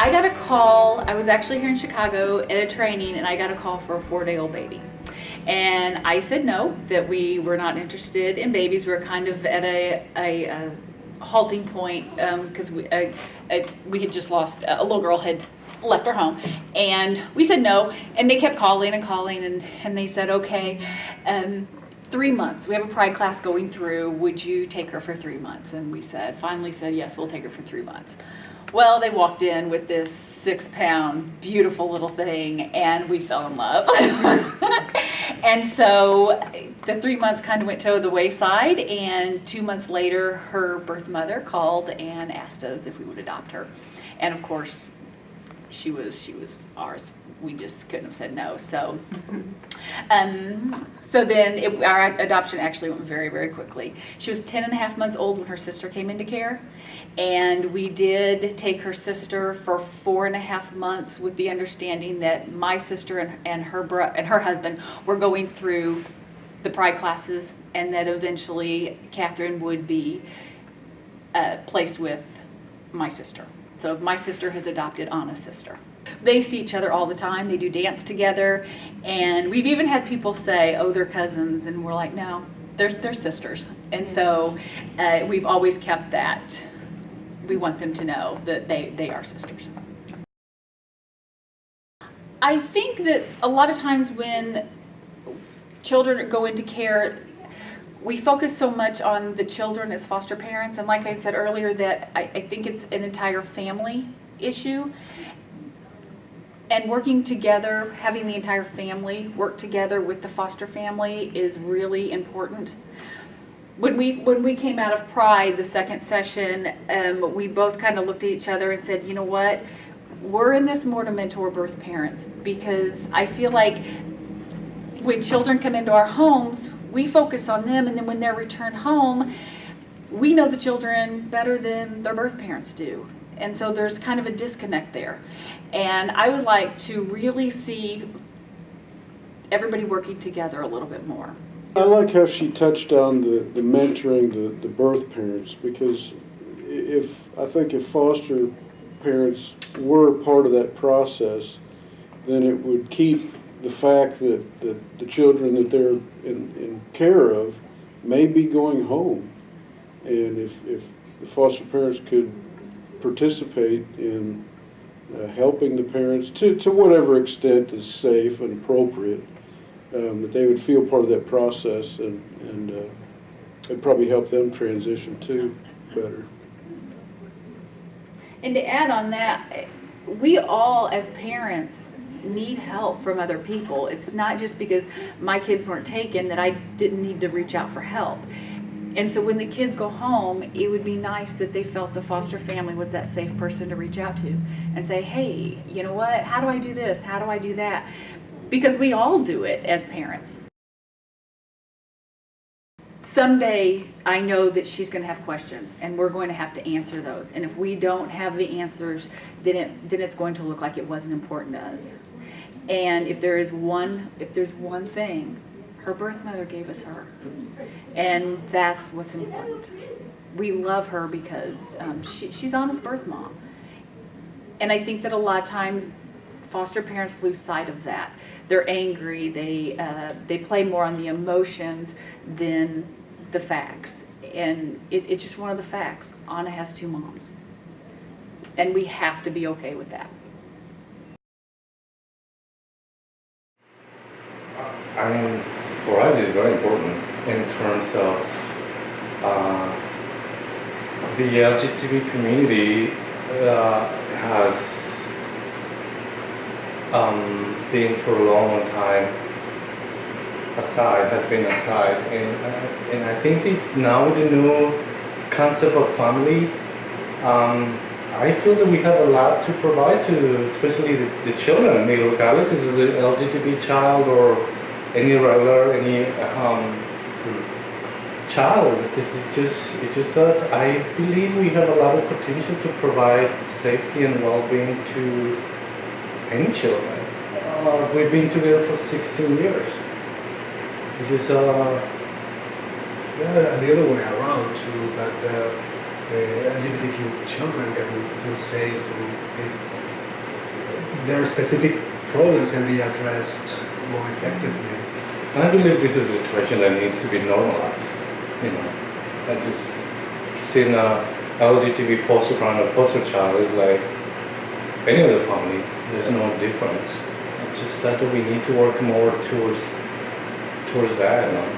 I got a call. I was actually here in Chicago at a training, and I got a call for a 4-day-old baby. And I said no, that we were not interested in babies. We were kind of at a halting point because we had just lost a little girl had left our home, and we said no. And they kept calling and calling, and they said, okay, 3 months. We have a pride class going through. Would you take her for 3 months? And we finally said yes, we'll take her for 3 months. Well, they walked in with this 6-pound, beautiful little thing, and we fell in love. And so the 3 months kind of went to the wayside, and 2 months later, her birth mother called and asked us if we would adopt her. And of course, she was ours. We just couldn't have said no. So, so then our adoption actually went very, very quickly. She was 10.5 months old when her sister came into care, and we did take her sister for 4.5 months with the understanding that my sister and her husband were going through the pride classes, and that eventually Catherine would be placed with my sister. So my sister has adopted Anna's sister. They see each other all the time. They do dance together, and we've even had people say, oh, they're cousins, and we're like, no, they're sisters. And so we've always kept that. We want them to know that they are sisters. I think that a lot of times when children go into care, we focus so much on the children as foster parents, and like I said earlier, that I think it's an entire family issue. And working together, having the entire family work together with the foster family is really important. When we came out of Pride, the second session, we both kind of looked at each other and said, you know what, we're in this more to mentor birth parents, because I feel like when children come into our homes, we focus on them, and then when they're returned home, we know the children better than their birth parents do. And so there's kind of a disconnect there. And I would like to really see everybody working together a little bit more. I like how she touched on the mentoring the birth parents, because I think if foster parents were part of that process, then it would keep the fact that the children that they're in care of may be going home. And if the foster parents could participate in helping the parents to whatever extent is safe and appropriate, that they would feel part of that process, and it'd probably help them transition too better. And to add on that, we all as parents need help from other people. It's not just because my kids weren't taken that I didn't need to reach out for help. And so when the kids go home, it would be nice that they felt the foster family was that safe person to reach out to and say, hey, you know what, how do I do this? How do I do that? Because we all do it as parents. Someday, I know that she's going to have questions, and we're going to have to answer those. And if we don't have the answers, then it's going to look like it wasn't important to us. And if there's one thing, her birth mother gave us her, and that's what's important. We love her because she's Anna's birth mom. And I think that a lot of times foster parents lose sight of that. They're angry. They play more on the emotions than the facts. And it's just one of the facts. Anna has 2 moms. And we have to be okay with that. I mean, for us it's very important in terms of the LGBT community has been for a long time has been aside, and I think that now with the new concept of family, I feel that we have a lot to provide to, especially the children. I mean, regardless if it's an LGBT child or any regular, child. It's just that I believe we have a lot of potential to provide safety and well-being to any children. We've been together for 16 years. It's just yeah, the other way around too, that the LGBTQ children can feel safe and there are specific problems and be addressed more effectively. And I believe this is a situation that needs to be normalized. You know, I just seen a LGTB foster parent or foster child is like any other family. There's no difference. It's just that we need to work more towards that. You know?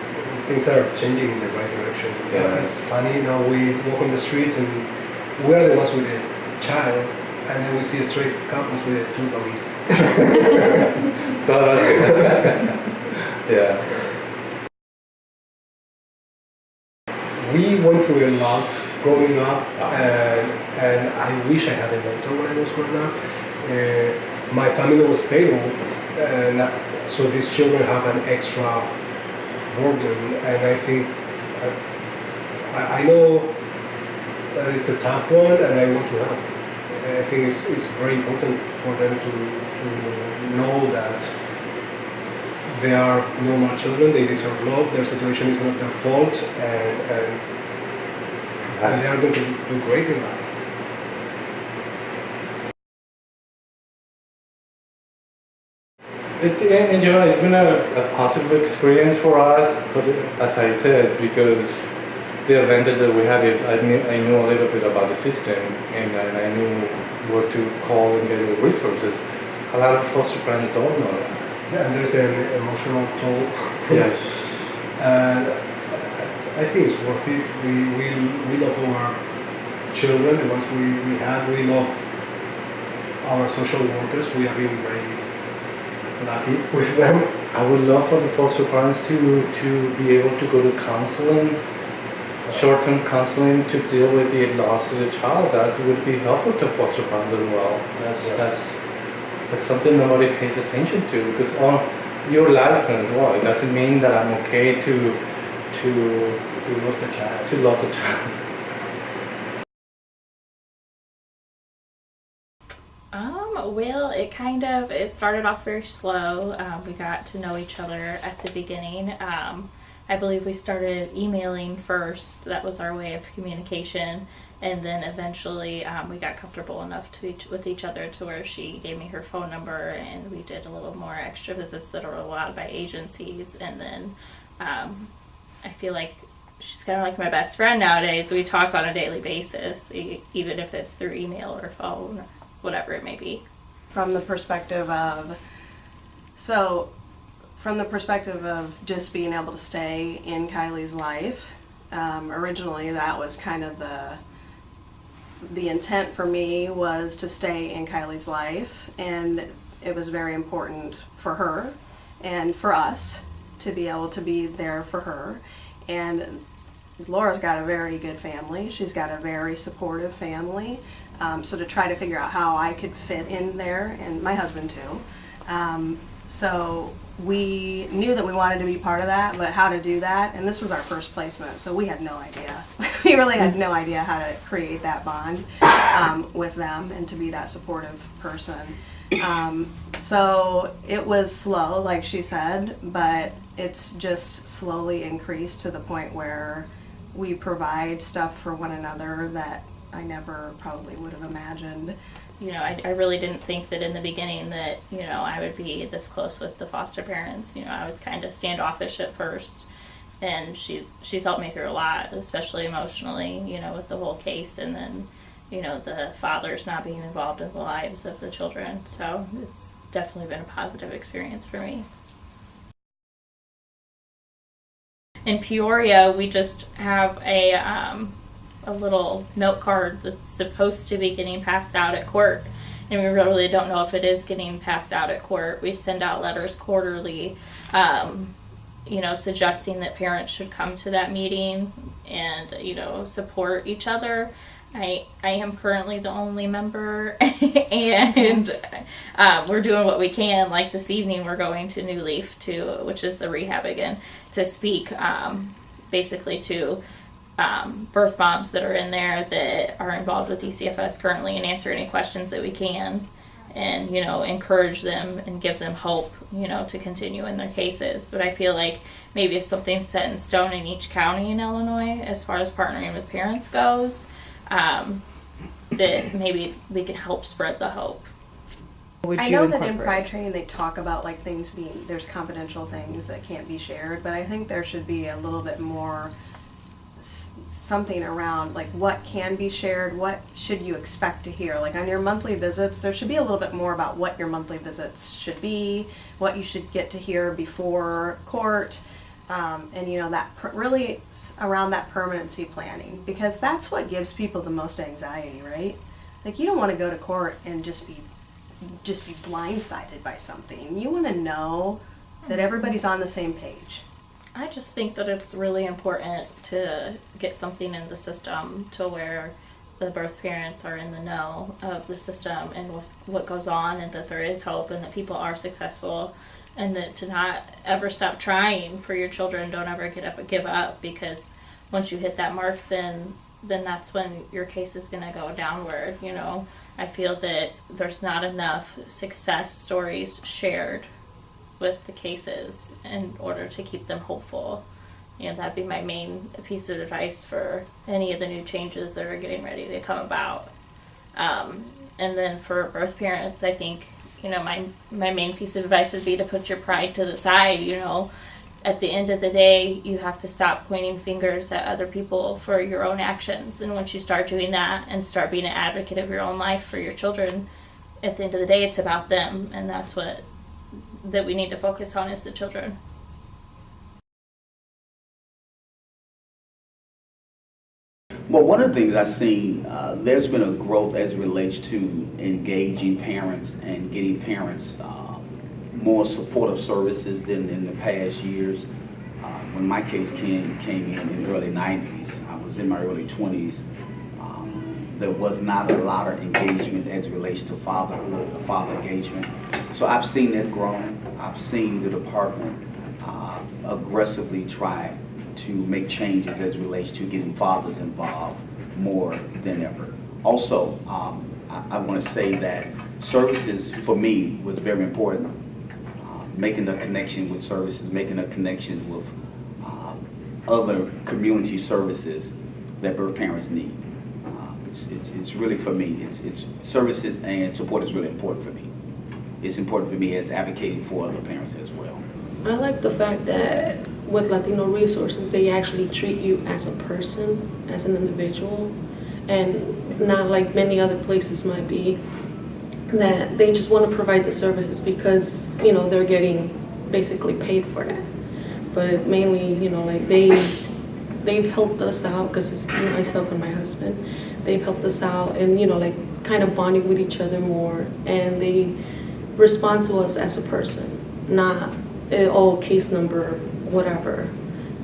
Things are changing in the right direction. Yeah. It's funny, we walk on the street and we're the ones with a child, and then we see a straight couples with two doggies. So that's good. Yeah. We went through a lot growing up, and I wish I had a mentor when I was growing up. My family was stable, and so these children have an extra burden, and I think I know that it's a tough one, and I want to help. I think it's very important for them to know that they are normal children, they deserve love, their situation is not their fault, and they are going to do great in life. In general, it's been a positive experience for us, but as I said, because the advantage that we had is I knew a little bit about the system, and I knew where to call and get the resources. A lot of foster parents don't know that. Yeah, and there's an emotional toll. Yes. And I think it's worth it. We love our children, the ones we had. We love our social workers. We have been very lucky with them. I would love for the foster parents to be able to go to counseling, short-term counseling to deal with the loss of the child. That would be helpful to foster parents as well. That's something nobody pays attention to, because your license, well, it doesn't mean that I'm okay to lose the child. To lose a child. Well, it started off very slow. We got to know each other at the beginning. I believe we started emailing first. That was our way of communication. And then eventually we got comfortable enough with each other to where she gave me her phone number, and we did a little more extra visits that are allowed by agencies. And then I feel like she's kind of like my best friend nowadays. We talk on a daily basis, even if it's through email or phone, or whatever it may be. From the perspective of just being able to stay in Kylie's life, originally that was kind of the intent for me, was to stay in Kylie's life, and it was very important for her and for us to be able to be there for her. And Laura's got a very good family. She's got a very supportive family. So to try to figure out how I could fit in there, and my husband too. So we knew that we wanted to be part of that, but how to do that, and this was our first placement, so we had no idea. We really had no idea how to create that bond with them and to be that supportive person. So it was slow, like she said, but it's just slowly increased to the point where we provide stuff for one another that I never probably would have imagined. You know, I really didn't think that in the beginning that, you know, I would be this close with the foster parents. You know, I was kind of standoffish at first, and she's helped me through a lot, especially emotionally, you know, with the whole case, and then, you know, the fathers not being involved in the lives of the children. So it's definitely been a positive experience for me. In Peoria, we just have a little note card that's supposed to be getting passed out at court, and we really don't know if it is getting passed out at court. We send out letters quarterly, you know, suggesting that parents should come to that meeting and, you know, support each other. I am currently the only member, and we're doing what we can. Like this evening, we're going to New Leaf, which is the rehab again, to speak basically to birth moms that are in there that are involved with DCFS currently, and answer any questions that we can, and, you know, encourage them and give them hope, you know, to continue in their cases. But I feel like maybe if something's set in stone in each county in Illinois as far as partnering with parents goes, that maybe we can help spread the hope. Would I you know that in incorporate? pride training they talk about like things being, there's confidential things that can't be shared, but I think there should be a little bit more something around like what can be shared, what should you expect to hear. Like on your monthly visits, there should be a little bit more about what your monthly visits should be, what you should get to hear before court, and you know that really around that permanency planning, because that's what gives people the most anxiety, right? Like you don't want to go to court and just be blindsided by something. You want to know that everybody's on the same page. I just think that it's really important to get something in the system to where the birth parents are in the know of the system and what goes on, and that there is hope and that people are successful, and that to not ever stop trying for your children. Don't ever give up, because once you hit that mark, then that's when your case is going to go downward. You know, I feel that there's not enough success stories shared with the cases in order to keep them hopeful. You know, that'd be my main piece of advice for any of the new changes that are getting ready to come about. And then for birth parents, I think, you know, my main piece of advice would be to put your pride to the side. You know, at the end of the day, you have to stop pointing fingers at other people for your own actions. And once you start doing that and start being an advocate of your own life for your children, at the end of the day, it's about them, and that's what that we need to focus on is the children. Well, one of the things I've seen, there's been a growth as it relates to engaging parents and getting parents more supportive services than in the past years. When my case came in the early 90s, I was in my early 20s, there was not a lot of engagement as it relates to father engagement. So I've seen that grow. I've seen the department aggressively try to make changes as it relates to getting fathers involved more than ever. Also, I want to say that services for me was very important. Making a connection with services, making a connection with other community services that birth parents need. It's really for me, it's services and support is really important for me. It's important for me as advocating for other parents as well. I like the fact that with Latino Resources, they actually treat you as a person, as an individual, and not like many other places might be, that they just want to provide the services because, you know, they're getting basically paid for that. But mainly, you know, like they've helped us out, because it's myself and my husband. They've helped us out and, you know, like kind of bonding with each other more, and they respond to us as a person, not case number, whatever,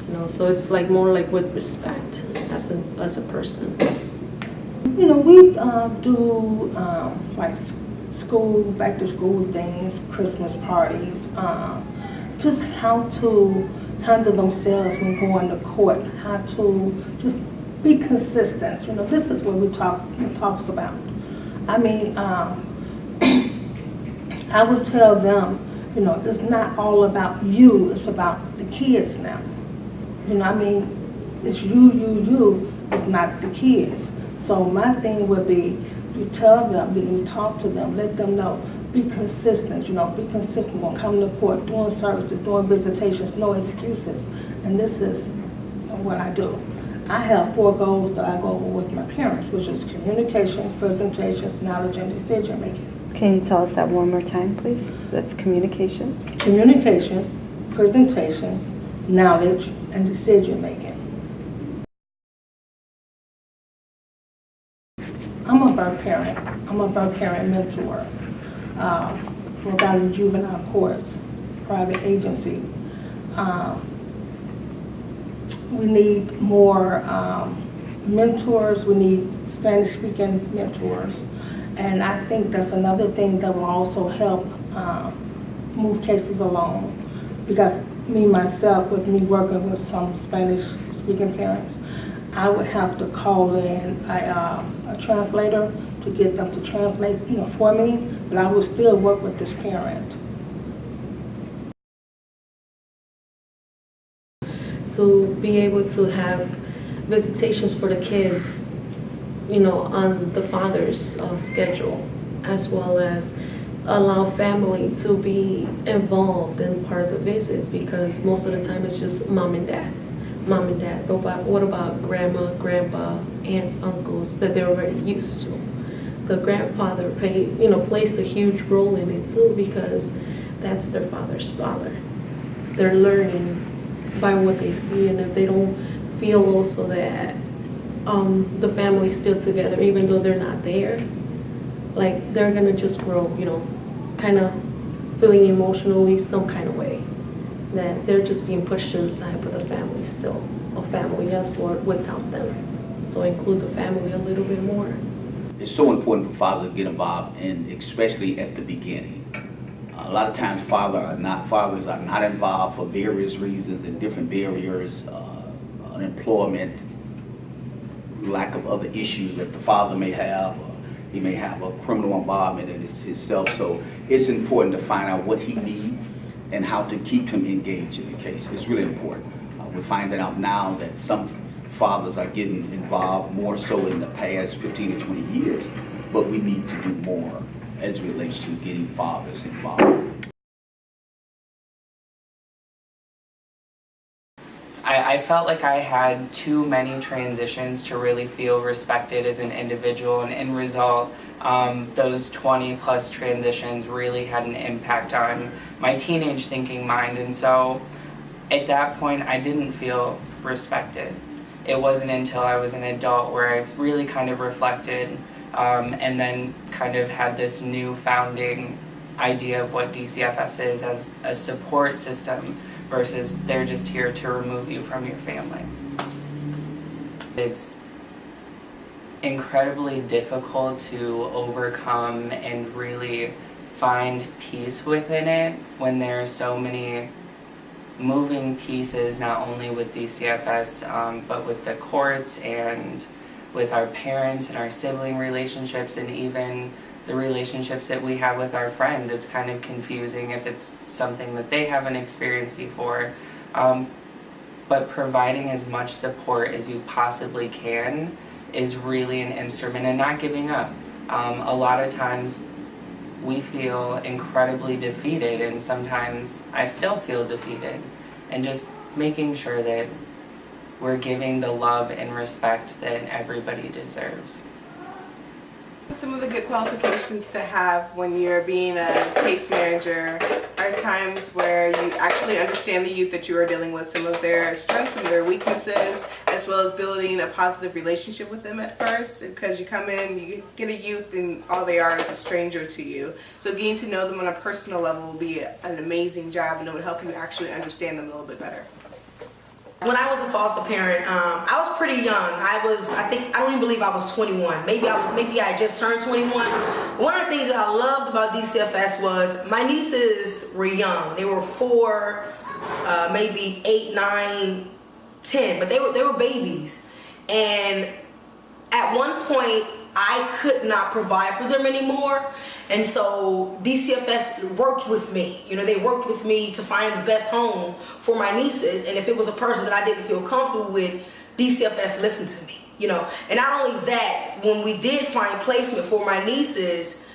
you know. So it's like more like with respect as a person. You know, we do like back to school things, Christmas parties, just how to handle themselves when going to court, how to just be consistent. You know, this is what we talks about. I mean, I would tell them, you know, it's not all about you, it's about the kids now. You know, I mean, it's you, it's not the kids. So my thing would be, you tell them, you talk to them, let them know, be consistent, you know, be consistent on coming to court, doing services, doing visitations, no excuses. And this is what I do. I have 4 goals that I go over with my parents, which is communication, presentations, knowledge, and decision making. Can you tell us that one more time, please? That's communication. Communication, presentations, knowledge, and decision making. I'm a birth parent. I'm a birth parent mentor for Valley Juvenile Courts, private agency. We need more mentors. We need Spanish-speaking mentors. And I think that's another thing that will also help move cases along. Because me, myself, with me working with some Spanish-speaking parents, I would have to call in a translator to get them to translate, you know, for me, but I would still work with this parent. To be able to have visitations for the kids, you know, on the father's schedule, as well as allow family to be involved in part of the visits, because most of the time it's just mom and dad. But what about grandma, grandpa, aunts, uncles that they're already used to? The grandfather plays a huge role in it too, because that's their father's father. They're learning by what they see, and if they don't feel also that the family's still together, even though they're not there, like they're gonna just grow, kind of feeling emotionally some kind of way, that they're just being pushed to the side, but the family's still a family, yes, or without them. So include the family a little bit more. It's so important for fathers to get involved, and especially at the beginning. A lot of times fathers are not involved for various reasons and different barriers, unemployment, lack of other issues that the father may have. He may have a criminal involvement in himself. So it's important to find out what he needs and how to keep him engaged in the case. It's really important. We're finding out now that some fathers are getting involved more so in the past 15 to 20 years, but we need to do more as it relates to getting fathers involved. I felt like I had too many transitions to really feel respected as an individual, and in result, those 20 plus transitions really had an impact on my teenage thinking mind, and so at that point I didn't feel respected. It wasn't until I was an adult where I really kind of reflected and then kind of had this new founding idea of what DCFS is as a support system versus they're just here to remove you from your family. It's incredibly difficult to overcome and really find peace within it when there are so many moving pieces, not only with DCFS, but with the courts and with our parents and our sibling relationships, and even the relationships that we have with our friends. It's kind of confusing if it's something that they haven't experienced before. But providing as much support as you possibly can is really an instrument, and not giving up. A lot of times we feel incredibly defeated, and sometimes I still feel defeated, and just making sure that we're giving the love and respect that everybody deserves. Some of the good qualifications to have when you're being a case manager are times where you actually understand the youth that you are dealing with, some of their strengths and their weaknesses, as well as building a positive relationship with them at first, because you come in, you get a youth and all they are is a stranger to you. So getting to know them on a personal level will be an amazing job, and it would help you actually understand them a little bit better. When I was a foster parent, I was pretty young. I don't even believe I was 21. Maybe I had just turned 21. One of the things that I loved about DCFS was my nieces were young. They were 4, maybe 8, 9, 10, but they were babies. And at one point, I could not provide for them anymore. And so DCFS worked with me. They worked with me to find the best home for my nieces. And if it was a person that I didn't feel comfortable with, DCFS listened to me. And not only that, when we did find placement for my nieces,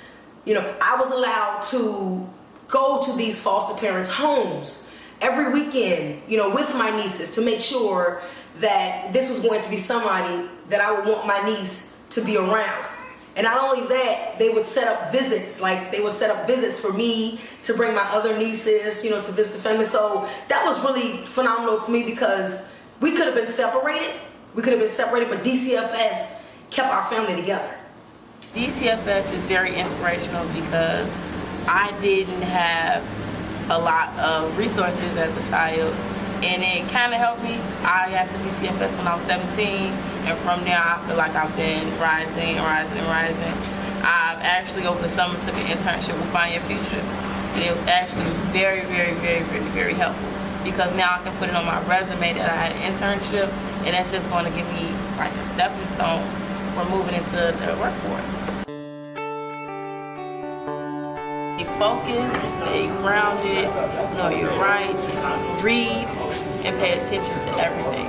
I was allowed to go to these foster parents' homes every weekend, with my nieces, to make sure that this was going to be somebody that I would want my niece to be around. And not only that, they would set up visits, for me to bring my other nieces, to visit the family. So that was really phenomenal for me, because we could have been separated. But DCFS kept our family together. DCFS is very inspirational because I didn't have a lot of resources as a child, and it kind of helped me. I got to DCFS when I was 17, and from there I feel like I've been rising. I've actually over the summer took an internship with Find Your Future, and it was actually very, very, very, very, very helpful, because now I can put it on my resume that I had an internship, and that's just going to give me like a stepping stone for moving into the workforce. Stay focused, stay grounded, know your rights, read, and pay attention to everything.